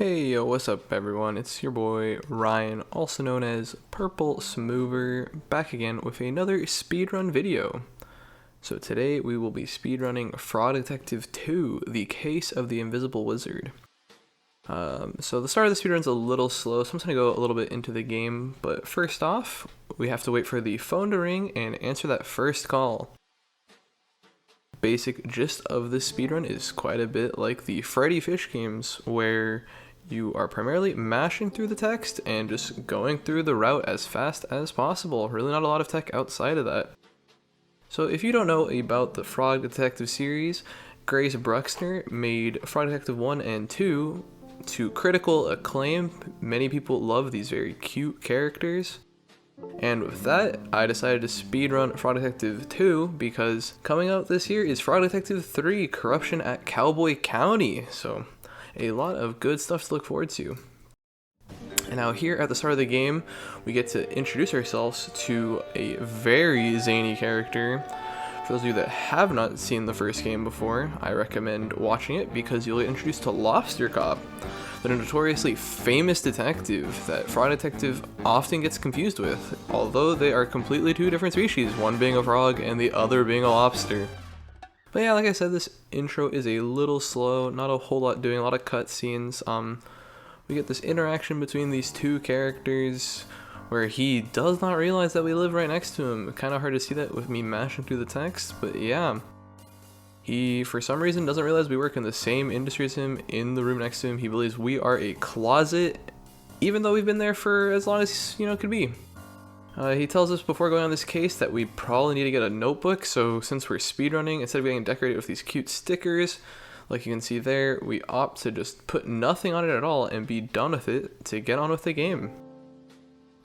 Hey yo, what's up everyone? It's your boy Ryan, also known as Purple Smoover, back again with another speedrun video. So today we will be speedrunning Fraud Detective 2, The Case of the Invisible Wizard. So the start of the speedrun's a little slow, so I'm just going to go a little bit into the game, but first off, we have to wait for the phone to ring and answer that first call. Basic gist of this speedrun is quite a bit like the Freddy Fish games, where you are primarily mashing through the text and just going through the route as fast as possible. Really not a lot of tech outside of that. So if you don't know about the Fraud Detective series, Grace Bruxner made Fraud Detective 1 and 2 to critical acclaim. Many people love these very cute characters. And with that, I decided to speedrun Fraud Detective 2 because coming out this year is Fraud Detective 3, Corruption at Cowboy County. So a lot of good stuff to look forward to. And now here at the start of the game, we get to introduce ourselves to a very zany character. For those of you that have not seen the first game before, I recommend watching it because you'll get introduced to Lobster Cop, the notoriously famous detective that Fraud Detective often gets confused with, although they are completely two different species, one being a frog and the other being a lobster. But yeah, like I said, this intro is a little slow, not a whole lot doing, a lot of cutscenes. We get this interaction between these two characters where he does not realize that we live right next to him. Kind of hard to see that with me mashing through the text, but yeah. He, for some reason, doesn't realize we work in the same industry as him in the room next to him. He believes we are a closet, even though we've been there for as long as, could be. He tells us before going on this case that we probably need to get a notebook, so since we're speedrunning, instead of getting decorated with these cute stickers, like you can see there, we opt to just put nothing on it at all and be done with it to get on with the game.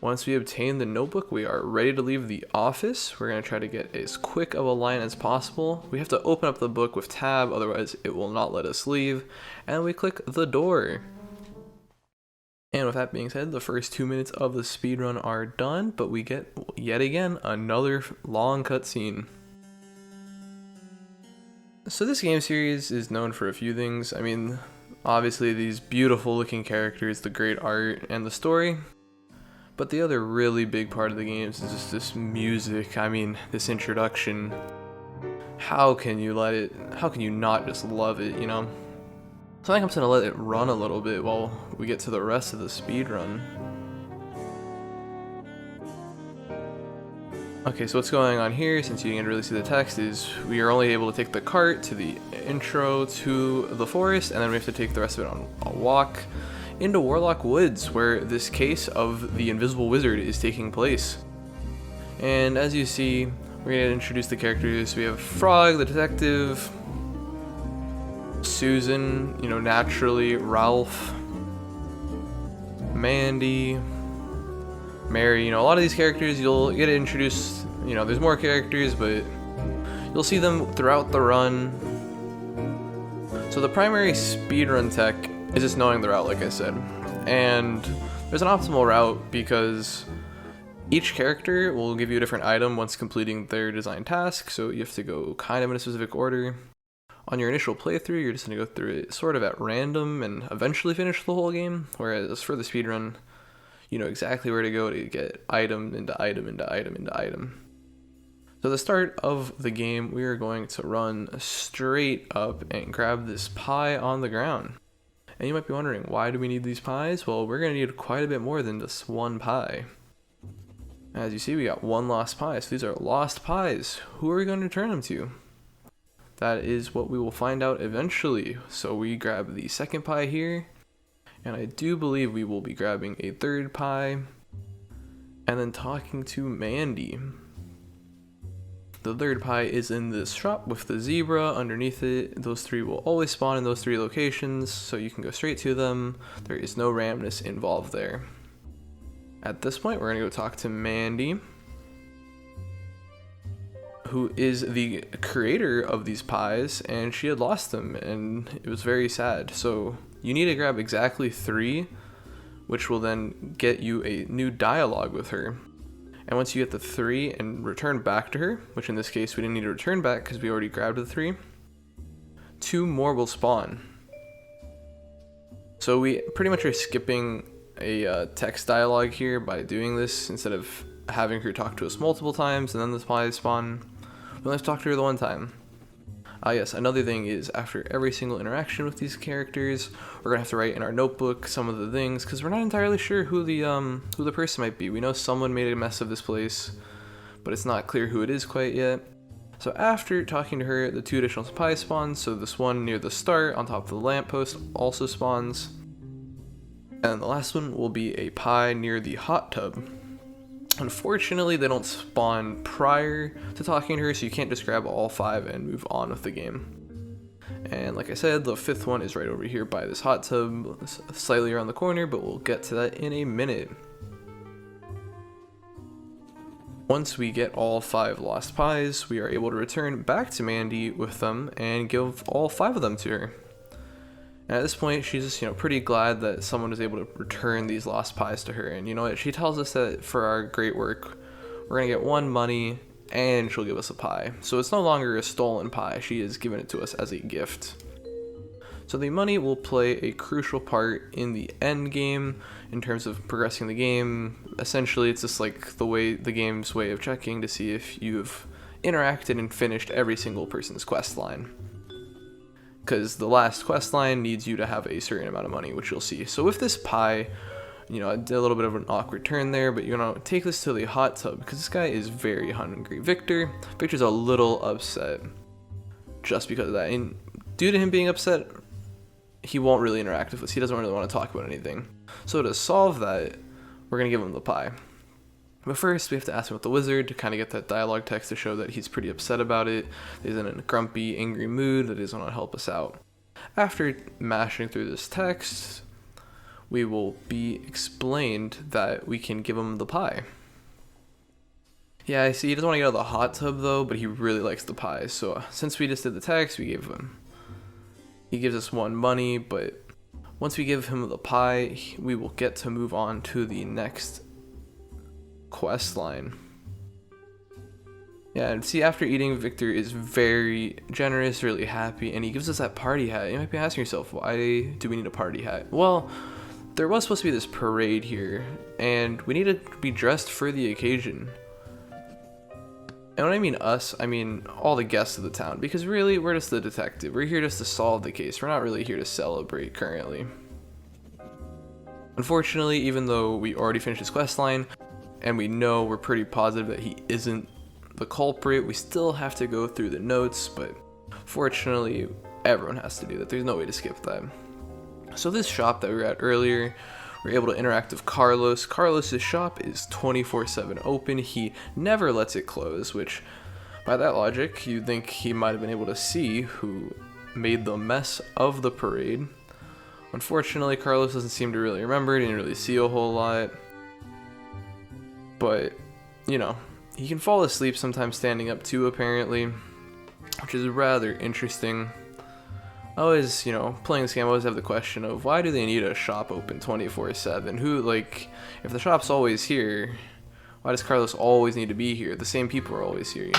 Once we obtain the notebook, we are ready to leave the office. We're going to try to get as quick of a line as possible. We have to open up the book with tab, otherwise it will not let us leave, and we click the door. And with that being said, the first 2 minutes of the speedrun are done, but we get, yet again, another long cutscene. So this game series is known for a few things. I mean, obviously these beautiful looking characters, the great art, and the story. But the other really big part of the games is just this music. I mean, this introduction. How can you not just love it, So I think I'm just gonna let it run a little bit while we get to the rest of the speedrun. Okay, so what's going on here, since you didn't really see the text, is we are only able to take the cart to the intro to the forest, and then we have to take the rest of it on a walk into Warlock Woods, where this case of the Invisible Wizard is taking place. And as you see, we're gonna introduce the characters. We have Frog, the detective, Susan, naturally, Ralph, Mandy, Mary, a lot of these characters you'll get introduced, there's more characters, but you'll see them throughout the run. So the primary speedrun tech is just knowing the route, like I said. And there's an optimal route because each character will give you a different item once completing their design task, so you have to go kind of in a specific order. On your initial playthrough, you're just going to go through it sort of at random and eventually finish the whole game, whereas for the speedrun, you know exactly where to go to get item into item into item into item. So the start of the game, we are going to run straight up and grab this pie on the ground. And you might be wondering, why do we need these pies? Well, we're going to need quite a bit more than just one pie. As you see, we got one lost pie, so these are lost pies. Who are we going to return them to? That is what we will find out eventually. So we grab the second pie here, and I do believe we will be grabbing a third pie, and then talking to Mandy. The third pie is in this shop with the zebra underneath it. Those three will always spawn in those three locations, so you can go straight to them. There is no randomness involved there. At this point, we're going to go talk to Mandy, who is the creator of these pies, and she had lost them, and it was very sad. So you need to grab exactly 3, which will then get you a new dialogue with her. And once you get the 3 and return back to her, which in this case we didn't need to return back because we already grabbed the 3, 2 more will spawn. So we pretty much are skipping a text dialogue here by doing this. Instead of having her talk to us multiple times and then the spies spawn, we only have to talk to her the one time. Yes, another thing is after every single interaction with these characters, we're gonna have to write in our notebook some of the things, because we're not entirely sure who the person might be. We know someone made a mess of this place, but it's not clear who it is quite yet. So after talking to her, the 2 additional spies spawn. So this one near the start on top of the lamppost also spawns. And the last one will be a pie near the hot tub. Unfortunately, they don't spawn prior to talking to her, so you can't just grab all 5 and move on with the game. And like I said, the 5th one is right over here by this hot tub, slightly around the corner, but we'll get to that in a minute. Once we get all 5 lost pies, we are able to return back to Mandy with them and give all 5 of them to her. And at this point, she's just, pretty glad that someone was able to return these lost pies to her. And you know what? She tells us that for our great work, we're going to get 1 money and she'll give us a pie. So it's no longer a stolen pie. She has given it to us as a gift. So the money will play a crucial part in the end game in terms of progressing the game. Essentially, it's just like the game's way of checking to see if you've interacted and finished every single person's quest line. Because the last quest line needs you to have a certain amount of money, which you'll see. So with this pie, I did a little bit of an awkward turn there, but you're gonna take this to the hot tub because this guy is very hungry. Victor's a little upset just because of that. And due to him being upset, he won't really interact with us. He doesn't really want to talk about anything. So to solve that, we're gonna give him the pie. But first, we have to ask him about the wizard to kind of get that dialogue text to show that he's pretty upset about it. He's in a grumpy, angry mood that doesn't want to help us out. After mashing through this text, we will be explained that we can give him the pie. Yeah, I see he doesn't want to get out of the hot tub though, but he really likes the pie. So since we just did the text, we gave him. He gives us 1 money, but once we give him the pie, we will get to move on to the next quest line. Yeah, and see, after eating, Victor is very generous, really happy, and he gives us that party hat. You might be asking yourself, why do we need a party hat? Well, there was supposed to be this parade here, and we need to be dressed for the occasion. And when I mean us, I mean all the guests of the town, because really, we're just the detective. We're here just to solve the case. We're not really here to celebrate currently. Unfortunately, even though we already finished this quest line, and we know we're pretty positive that he isn't the culprit, we still have to go through the notes, but fortunately, everyone has to do that. There's no way to skip that. So this shop that we were at earlier, we're able to interact with Carlos. Carlos's shop is 24/7 open. He never lets it close, which by that logic, you'd think he might have been able to see who made the mess of the parade. Unfortunately, Carlos doesn't seem to really remember, didn't really see a whole lot. But, he can fall asleep sometimes standing up too, apparently, which is rather interesting. I always, playing this game, I always have the question of why do they need a shop open 24/7? If the shop's always here, why does Carlos always need to be here? The same people are always here,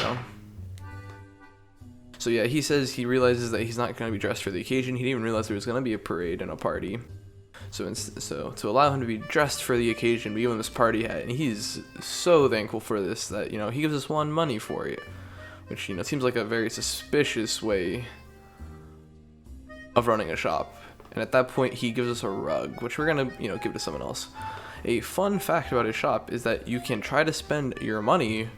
So yeah, he says he realizes that he's not going to be dressed for the occasion. He didn't even realize there was going to be a parade and a party. So to allow him to be dressed for the occasion, we give him this party hat, and he's so thankful for this that, he gives us 1 money for it, which, seems like a very suspicious way of running a shop. And at that point, he gives us a rug, which we're gonna, give to someone else. A fun fact about his shop is that you can try to spend your money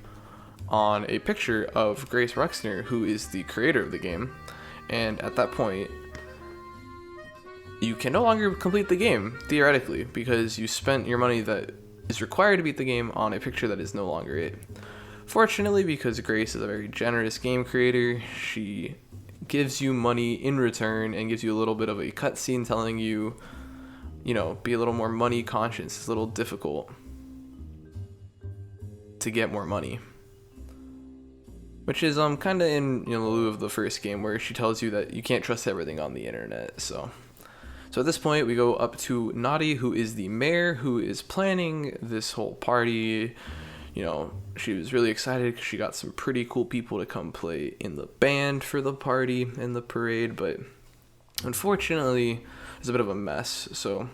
on a picture of Grace Rexner, who is the creator of the game, and at that point, you can no longer complete the game, theoretically, because you spent your money that is required to beat the game on a picture that is no longer it. Fortunately, because Grace is a very generous game creator, she gives you money in return and gives you a little bit of a cutscene telling you, be a little more money conscious. It's a little difficult to get more money. Which is kind of in lieu of the first game where she tells you that you can't trust everything on the internet, So at this point, we go up to Naughty, who is the mayor, who is planning this whole party. She was really excited because she got some pretty cool people to come play in the band for the party and the parade, but unfortunately, is a bit of a mess. So,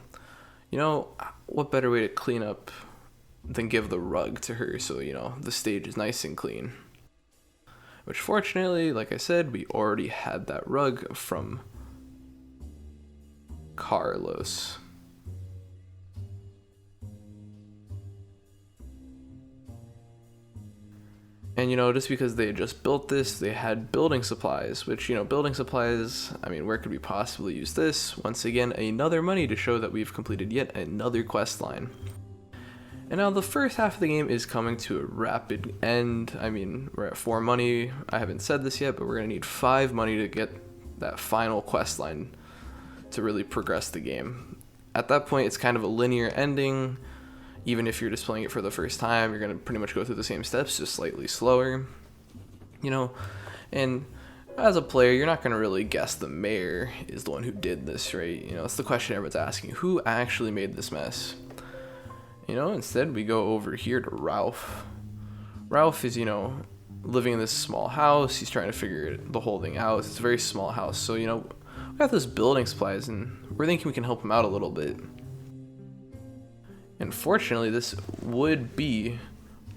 you know, what better way to clean up than give the rug to her so, you know, the stage is nice and clean. Which fortunately, like I said, we already had that rug from Carlos. And, you know, just because they had just built this, they had building supplies, which, you know, building supplies, I mean, where could we possibly use this? Once again, another money to show that we've completed yet another quest line. And now the first half of the game is coming to a rapid end. I mean, we're at 4 money. I haven't said this yet, but we're going to need 5 money to get that final quest line to really progress the game. At that point, it's kind of a linear ending. Even if you're just playing it for the first time, you're going to pretty much go through the same steps, just slightly slower. You know, and as a player, you're not going to really guess the mayor is the one who did this, right? You know, it's the question everyone's asking. Who actually made this mess? You know, instead we go over here to Ralph. Ralph is, you know, living in this small house. He's trying to figure the whole thing out. It's a very small house. So, you know, we got this building supplies and we're thinking we can help him out a little bit. Unfortunately, this would be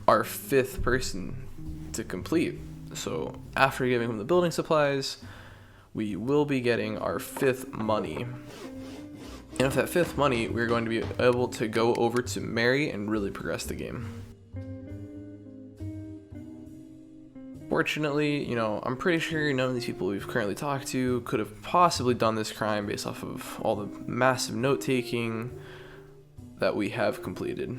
our 5th person to complete. So after giving him the building supplies, we will be getting our 5th money. And with that 5th money, we're going to be able to go over to Mary and really progress the game. Fortunately, you know, I'm pretty sure none of these people we've currently talked to could have possibly done this crime based off of all the massive note-taking that we have completed.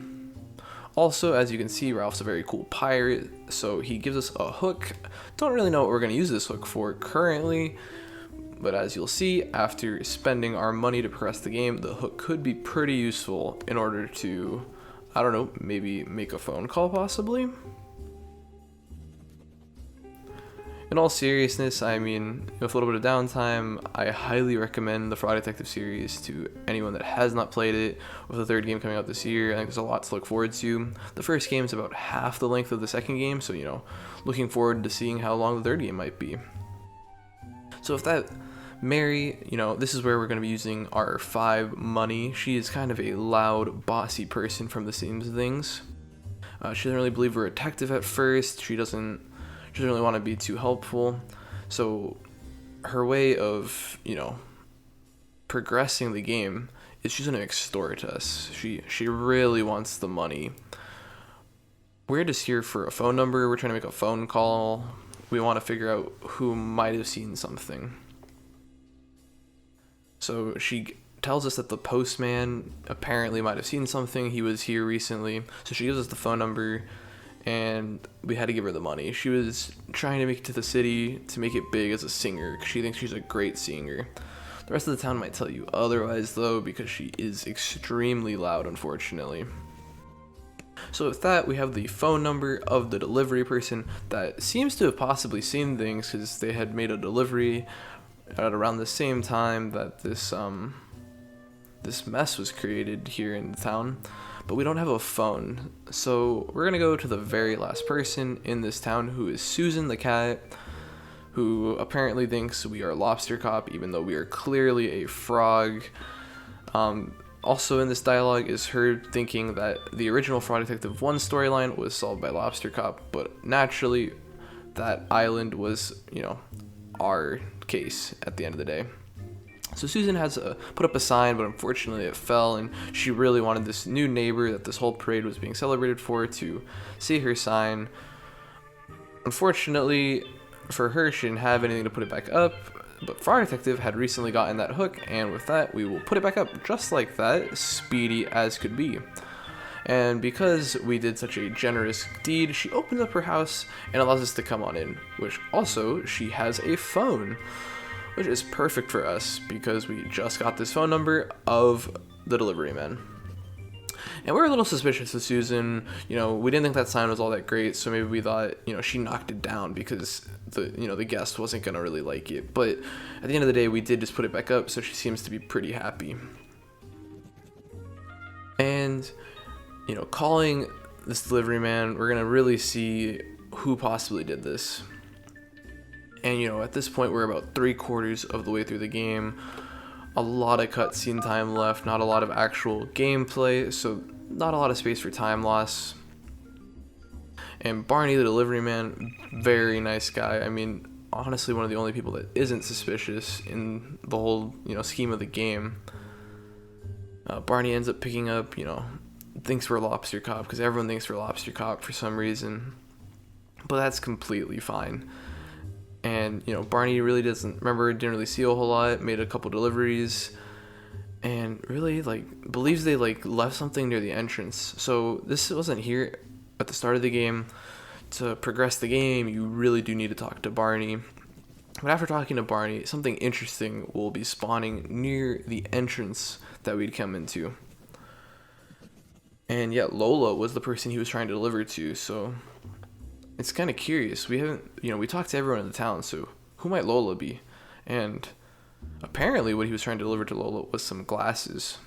Also, as you can see, Ralph's a very cool pirate, so he gives us a hook. Don't really know what we're going to use this hook for currently, but as you'll see, after spending our money to progress the game, the hook could be pretty useful in order to, I don't know, maybe make a phone call possibly? In all seriousness, I mean, with a little bit of downtime, I highly recommend the Fraud Detective series to anyone that has not played it. With the 3rd game coming out this year, I think there's a lot to look forward to. The first game is about half the length of the 2nd game, so, you know, looking forward to seeing how long the 3rd game might be. So with that, Mary, you know, this is where we're going to be using our 5 money. She is kind of a loud, bossy person from the seams of things. She doesn't really believe we're a detective at first. She doesn't really want to be too helpful. So her way of, you know, progressing the game is she's going to extort us. She really wants the money. We're just here for a phone number. We're trying to make a phone call. We want to figure out who might have seen something. So she tells us that the postman apparently might have seen something. He was here recently. So she gives us the phone number, and we had to give her the money. She was trying to make it to the city to make it big as a singer, because she thinks she's a great singer. The rest of the town might tell you otherwise, though, because she is extremely loud, unfortunately. So with that, we have the phone number of the delivery person that seems to have possibly seen things, because they had made a delivery at around the same time that this mess was created here in the town. But we don't have a phone, so we're gonna go to the very last person in this town, who is Susan the cat, who apparently thinks we are Lobster Cop, even though we are clearly a frog. Also in this dialogue is her thinking that the original Fraud Detective 1 storyline was solved by Lobster Cop, but naturally that island was, you know, our case at the end of the day. So Susan has put up a sign, but unfortunately it fell, and she really wanted this new neighbor that this whole parade was being celebrated for to see her sign. Unfortunately for her, she didn't have anything to put it back up, but Fraud Detective had recently gotten that hook, and with that, we will put it back up just like that, speedy as could be. And because we did such a generous deed, she opens up her house and allows us to come on in, which also, she has a phone, which is perfect for us because we just got this phone number of the delivery man. And we're a little suspicious of Susan. You know, we didn't think that sign was all that great, so maybe we thought, you know, she knocked it down because the guest wasn't gonna really like it. But at the end of the day, we did just put it back up, so she seems to be pretty happy. And, you know, calling this delivery man, we're gonna really see who possibly did this. And, you know, at this point, we're about 3/4 of the way through the game. a lot of cutscene time left, not a lot of actual gameplay, so not a lot of space for time loss. And Barney the delivery man, very nice guy. I mean, honestly, one of the only people that isn't suspicious in the whole, scheme of the game. Barney ends up picking up, thinks we're Lobster Cop, because everyone thinks we're Lobster Cop for some reason. But that's completely fine. And, Barney really didn't really see a whole lot, made a couple deliveries, and really, believes they, left something near the entrance. So this wasn't here at the start of the game. To progress the game, you really do need to talk to Barney. But after talking to Barney, something interesting will be spawning near the entrance that we'd come into. And yeah, Lola was the person he was trying to deliver to, so it's kind of curious. We haven't, we talked to everyone in the town, so who might Lola be? And apparently what he was trying to deliver to Lola was some glasses.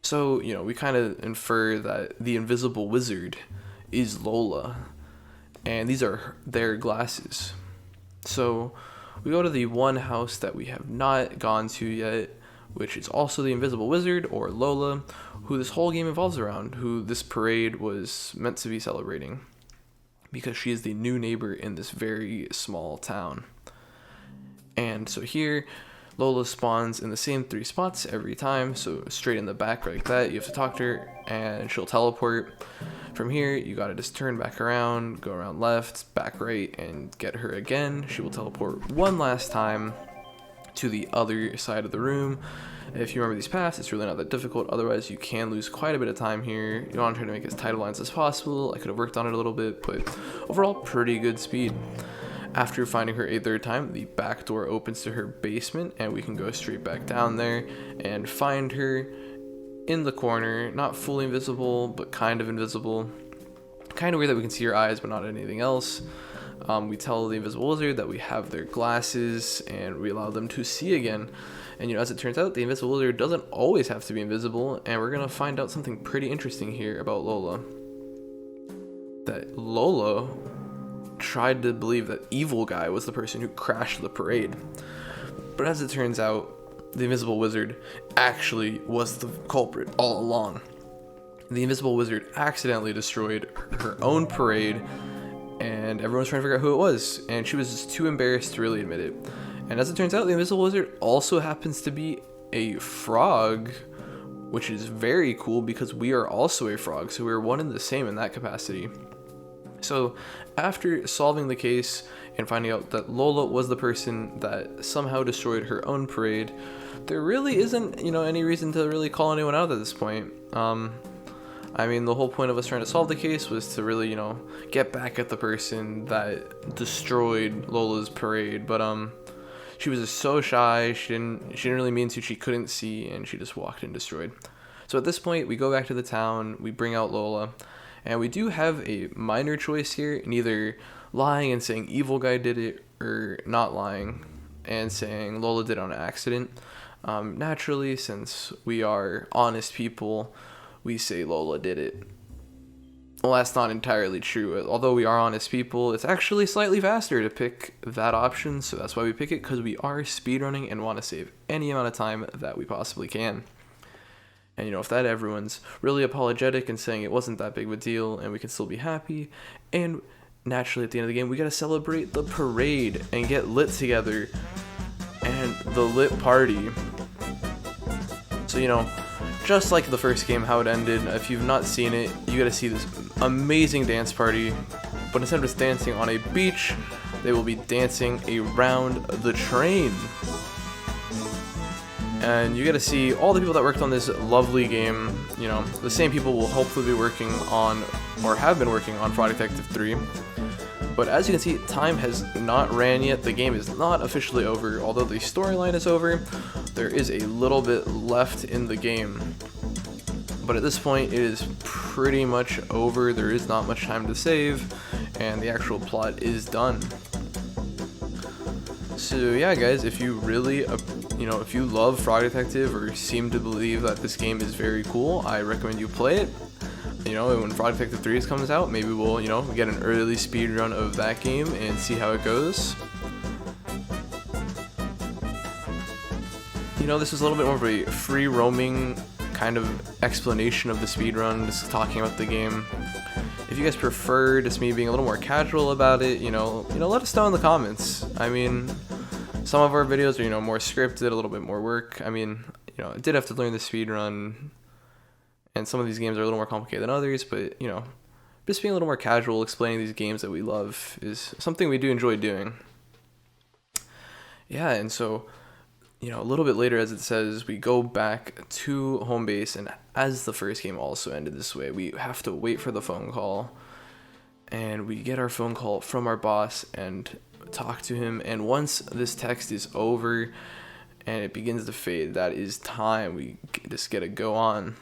So, we kind of infer that the invisible wizard is Lola, and these are their glasses. So we go to the one house that we have not gone to yet, which is also the invisible wizard, or Lola, who this whole game evolves around, who this parade was meant to be celebrating, because she is the new neighbor in this very small town. And so here, Lola spawns in the same 3 spots every time, so straight in the back like that. You have to talk to her, and she'll teleport. From here, you gotta just turn back around, go around left, back right, and get her again. She will teleport one last time to the other side of the room. If you remember these paths, it's really not that difficult. Otherwise, you can lose quite a bit of time here. You want to try to make as tight of lines as possible. I could have worked on it a little bit, but overall, pretty good speed. After finding her a 3rd time, the back door opens to her basement, and we can go straight back down there and find her in the corner, not fully invisible, but kind of invisible. Kind of weird that we can see her eyes, but not anything else. We tell the invisible wizard that we have their glasses, and we allow them to see again. And as it turns out, the invisible wizard doesn't always have to be invisible, and we're gonna find out something pretty interesting here about Lola. That Lola tried to believe that Evil Guy was the person who crashed the parade. But as it turns out, the invisible wizard actually was the culprit all along. The invisible wizard accidentally destroyed her own parade, and everyone's trying to figure out who it was, and she was just too embarrassed to really admit it. And as it turns out, the invisible wizard also happens to be a frog, which is very cool because we are also a frog, so we're one and the same in that capacity. So after solving the case and finding out that Lola was the person that somehow destroyed her own parade, there really isn't, any reason to really call anyone out at this point. I mean, the whole point of us trying to solve the case was to really, get back at the person that destroyed Lola's parade. But she was just so shy. She didn't really mean to. She couldn't see, and she just walked and destroyed. So at this point, we go back to the town. We bring out Lola. And we do have a minor choice here, in either lying and saying Evil Guy did it, or not lying and saying Lola did it on accident. Naturally, since we are honest people, we say Lola did it. Well, that's not entirely true. Although we are honest people, it's actually slightly faster to pick that option, so that's why we pick it, because we are speedrunning and want to save any amount of time that we possibly can. And if that everyone's really apologetic and saying it wasn't that big of a deal and we can still be happy, and naturally at the end of the game we gotta celebrate the parade and get lit together and the lit party. So just like the first game, how it ended, if you've not seen it, you gotta see this amazing dance party, but instead of just dancing on a beach, they will be dancing around the train. And you get to see all the people that worked on this lovely game. The same people will hopefully be working on, or have been working on, Fraud Detective 3. But as you can see, time has not ran yet. The game is not officially over. Although the storyline is over, there is a little bit left in the game. But at this point, it is pretty much over. There is not much time to save, and the actual plot is done. So yeah, guys, if you really, if you love Frog Detective or seem to believe that this game is very cool, I recommend you play it. When Frog Detective 3 comes out, maybe we'll, get an early speed run of that game and see how it goes. this is a little bit more of a free roaming kind of explanation of the speedrun, just talking about the game. If you guys prefer just me being a little more casual about it, let us know in the comments. I mean, some of our videos are, more scripted, a little bit more work. I mean, I did have to learn the speedrun, and some of these games are a little more complicated than others, but, just being a little more casual, explaining these games that we love is something we do enjoy doing. Yeah, and so, a little bit later, as it says, we go back to home base, and as the first game also ended this way, we have to wait for the phone call, and we get our phone call from our boss and talk to him, and once this text is over and it begins to fade, that is time. We just get to go on.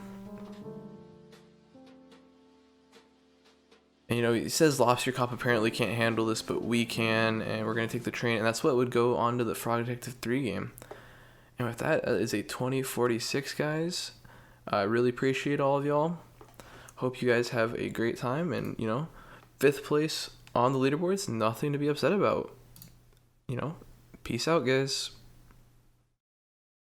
And he says Lobster Cop apparently can't handle this, but we can, and we're going to take the train, and that's what would go on to the Frog Detective 3 game. And with that, is a 2046, guys. I really appreciate all of y'all. Hope you guys have a great time, and, 5th place on the leaderboards, nothing to be upset about. Peace out, guys.